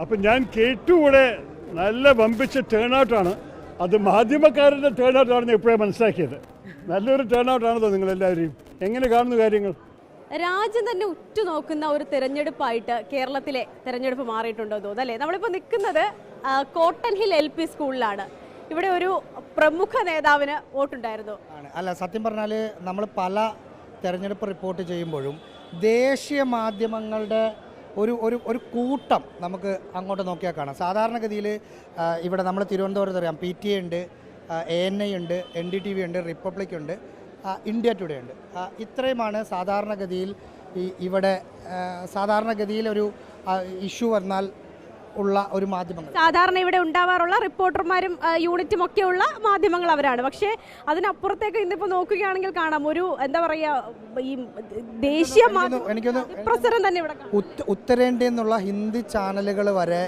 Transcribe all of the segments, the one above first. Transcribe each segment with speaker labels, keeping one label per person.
Speaker 1: അപ്പം ഞാൻ കേട്ടു ഇവിടെ നല്ല വമ്പിച്ച ടേൺ ഔട്ടാണ്. അത് മാധ്യമക്കാരുടെ ടേൺ ഔട്ടാണെന്ന് ഇപ്പോഴേ മനസ്സിലാക്കിയത്. നല്ലൊരു ടേൺ ഔട്ടാണല്ലോ നിങ്ങളെല്ലാവരെയും. എങ്ങനെ കാണുന്നു കാര്യങ്ങൾ?
Speaker 2: രാജ്യം തന്നെ ഉറ്റുനോക്കുന്ന ഒരു തെരഞ്ഞെടുപ്പായിട്ട് കേരളത്തിലെ തെരഞ്ഞെടുപ്പ് മാറിയിട്ടുണ്ടോ തോന്നുന്നു അല്ലേ? നമ്മളിപ്പോൾ നിൽക്കുന്നത് കോട്ടൺ ഹിൽ LP സ്കൂളിലാണ്. ഇവിടെ ഒരു പ്രമുഖ നേതാവിന് വോട്ടുണ്ടായിരുന്നു.
Speaker 3: അല്ല, സത്യം പറഞ്ഞാൽ നമ്മൾ പല തെരഞ്ഞെടുപ്പ് റിപ്പോർട്ട് ചെയ്യുമ്പോഴും ദേശീയ മാധ്യമങ്ങളുടെ ഒരു കൂട്ടം നമുക്ക് അങ്ങോട്ട് നോക്കിയാൽ കാണാം. സാധാരണഗതിയിൽ ഇവിടെ നമ്മൾ തിരുവനന്തപുരത്ത് അറിയാം, PTA ഉണ്ട്, ANI ഉണ്ട്, NDTV ഉണ്ട്, റിപ്പബ്ലിക് ഉണ്ട്, ഇന്ത്യ ടുഡേ ഉണ്ട്. ഇത്രയുമാണ് സാധാരണഗതിയിൽ ഇവിടെ സാധാരണഗതിയിൽ ഒരു ഇഷ്യൂ വന്നാൽ ഉള്ള ഒരു മാധ്യമങ്ങൾ.
Speaker 2: സാധാരണ ഇവിടെ ഉണ്ടാവാറുള്ള റിപ്പോർട്ടർമാരും യൂണിറ്റും ഒക്കെയുള്ള മാധ്യമങ്ങൾ അവരാണ്. പക്ഷേ അതിനപ്പുറത്തേക്ക് ഇന്നിപ്പോൾ നോക്കുകയാണെങ്കിൽ കാണാം ഒരു എന്താ പറയുക, ഈ ദേശീയ പ്രസരം തന്നെ ഇവിടെ
Speaker 3: ഉത്തരേന്ത്യയിൽ നിന്നുള്ള ഹിന്ദി ചാനലുകൾ വരെ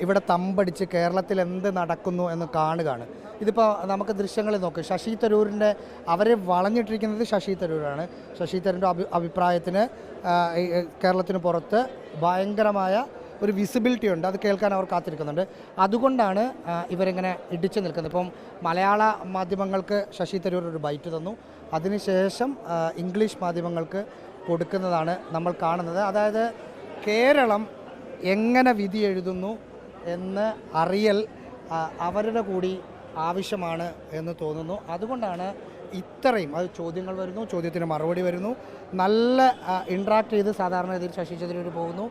Speaker 3: ഇവിടെ തമ്പടിച്ച് കേരളത്തിൽ എന്ത് നടക്കുന്നു എന്ന് കാണുകയാണ്. ഇതിപ്പോൾ നമുക്ക് ദൃശ്യങ്ങളിൽ നോക്കാം. ശശി തരൂരിൻ്റെ അവരെ വളഞ്ഞിട്ടിരിക്കുന്നത് ശശി തരൂരാണ്. ശശി തരൂരിൻ്റെ അഭിപ്രായത്തിന് കേരളത്തിന് പുറത്ത് ഭയങ്കരമായ ഒരു വിസിബിലിറ്റി ഉണ്ട്. അത് കേൾക്കാൻ അവർ കാത്തിരിക്കുന്നുണ്ട്. അതുകൊണ്ടാണ് ഇവരിങ്ങനെ ഇടിച്ചു നിൽക്കുന്നത്. ഇപ്പം മലയാള മാധ്യമങ്ങൾക്ക് ശശി തരൂർ ഒരു ബൈറ്റ് തന്നു. അതിനുശേഷം ഇംഗ്ലീഷ് മാധ്യമങ്ങൾക്ക് കൊടുക്കുന്നതാണ് നമ്മൾ കാണുന്നത്. അതായത് കേരളം എങ്ങനെ വിധി എഴുതുന്നു എന്ന് അറിയൽ അവരുടെ കൂടി ആവശ്യമാണ് എന്ന് തോന്നുന്നു. അതുകൊണ്ടാണ് ഇത്രയും അത് ചോദ്യങ്ങൾ വരുന്നു, ചോദ്യത്തിന് മറുപടി വരുന്നു, നല്ല ഇൻട്രാക്ട് ചെയ്ത് സാധാരണഗതിയിൽ ശശി തരൂർ പോകുന്നു.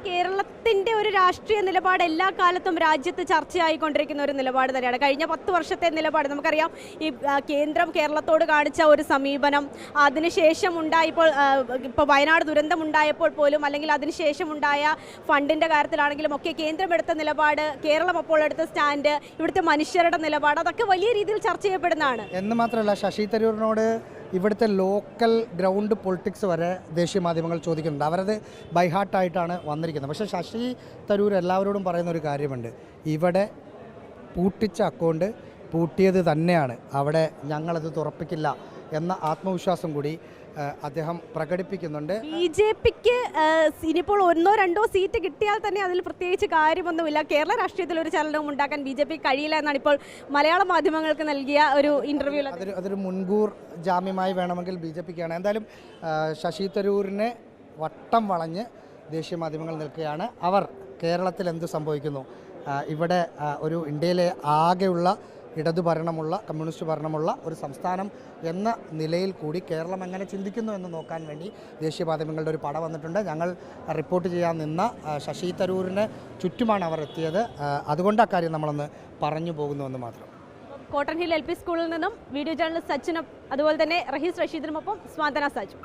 Speaker 2: കേരളത്തിന്റെ ഒരു രാഷ്ട്രീയ നിലപാട് എല്ലാ കാലത്തും രാജ്യത്ത് ചർച്ചയായിക്കൊണ്ടിരിക്കുന്ന ഒരു നിലപാട് തന്നെയാണ്. കഴിഞ്ഞ 10 വർഷത്തെ നിലപാട് നമുക്കറിയാം. ഈ കേന്ദ്രം കേരളത്തോട് കാണിച്ച ഒരു സമീപനം, അതിനുശേഷം ഉണ്ടായപ്പോൾ ഇപ്പോൾ വയനാട് ദുരന്തം ഉണ്ടായപ്പോൾ പോലും, അല്ലെങ്കിൽ അതിനുശേഷം ഉണ്ടായ ഫണ്ടിന്റെ കാര്യത്തിലാണെങ്കിലും ഒക്കെ കേന്ദ്രം എടുത്ത നിലപാട്, കേരളം അപ്പോൾ എടുത്ത സ്റ്റാൻഡ്, ഇവിടുത്തെ മനുഷ്യരുടെ നിലപാട്, അതൊക്കെ വലിയ രീതിയിൽ ചർച്ച ചെയ്യപ്പെടുന്നതാണ്.
Speaker 3: എന്ന് മാത്രമല്ല, ശശി തരൂരിനോട് ഇവിടുത്തെ ലോക്കൽ ഗ്രൗണ്ട് പൊളിറ്റിക്സ് വരെ ദേശീയ മാധ്യമങ്ങൾ ചോദിക്കുന്നുണ്ട്. അവരത് ബൈഹാർട്ടായിട്ടാണ് വന്നിരിക്കുന്നത്. പക്ഷേ ശശി തരൂർ എല്ലാവരോടും പറയുന്ന ഒരു കാര്യമുണ്ട്, ഇവിടെ പൂട്ടിച്ച അക്കൗണ്ട് പൂട്ടിയത് തന്നെയാണ്, അവിടെ ഞങ്ങളത് തുറപ്പിക്കില്ല എന്ന ആത്മവിശ്വാസം കൂടി അദ്ദേഹം പ്രകടിപ്പിക്കുന്നുണ്ട്.
Speaker 2: BJPക്ക് ഇനിയിപ്പോൾ 1-2 സീറ്റ് കിട്ടിയാൽ തന്നെ അതിൽ പ്രത്യേകിച്ച് കാര്യമൊന്നുമില്ല. കേരള രാഷ്ട്രീയത്തിൽ ഒരു ചലനവും ഉണ്ടാക്കാൻ BJP കഴിയില്ല എന്നാണ് ഇപ്പോൾ മലയാള മാധ്യമങ്ങൾക്ക് നൽകിയ ഒരു ഇന്റർവ്യൂവിൽ.
Speaker 3: അതൊരു മുൻകൂർ ജാമ്യമായി വേണമെങ്കിൽ BJPക്കാണ്. എന്തായാലും ശശി തരൂരിനെ വട്ടം വളഞ്ഞ് ദേശീയ മാധ്യമങ്ങൾ നിൽക്കുകയാണ്. അവർ കേരളത്തിൽ എന്ത് സംഭവിക്കുന്നു, ഇവിടെ ഒരു ഇന്ത്യയിലെ ആകെയുള്ള ഇടതു ഭരണമുള്ള, കമ്മ്യൂണിസ്റ്റ് ഭരണമുള്ള ഒരു സംസ്ഥാനം എന്ന നിലയിൽ കൂടി കേരളം എങ്ങനെ ചിന്തിക്കുന്നു എന്ന് നോക്കാൻ വേണ്ടി ദേശീയ മാധ്യമങ്ങളുടെ ഒരു പട വന്നിട്ടുണ്ട്. ഞങ്ങൾ റിപ്പോർട്ട് ചെയ്യാൻ നിന്ന ശശി തരൂരിന് ചുറ്റുമാണ് അവർ എത്തിയത്. അതുകൊണ്ട് അക്കാര്യം നമ്മളൊന്ന് പറഞ്ഞു പോകുന്നുവെന്ന് മാത്രം.
Speaker 2: കോട്ടൺ ഹിൽ LP സ്കൂളിൽ നിന്നും വീഡിയോ ജേർണലിസ്റ്റ് സച്ചിനും അതുപോലെ തന്നെ റഹീസ് റഷീദിനുമൊപ്പം സ്വാന്തന സാജു.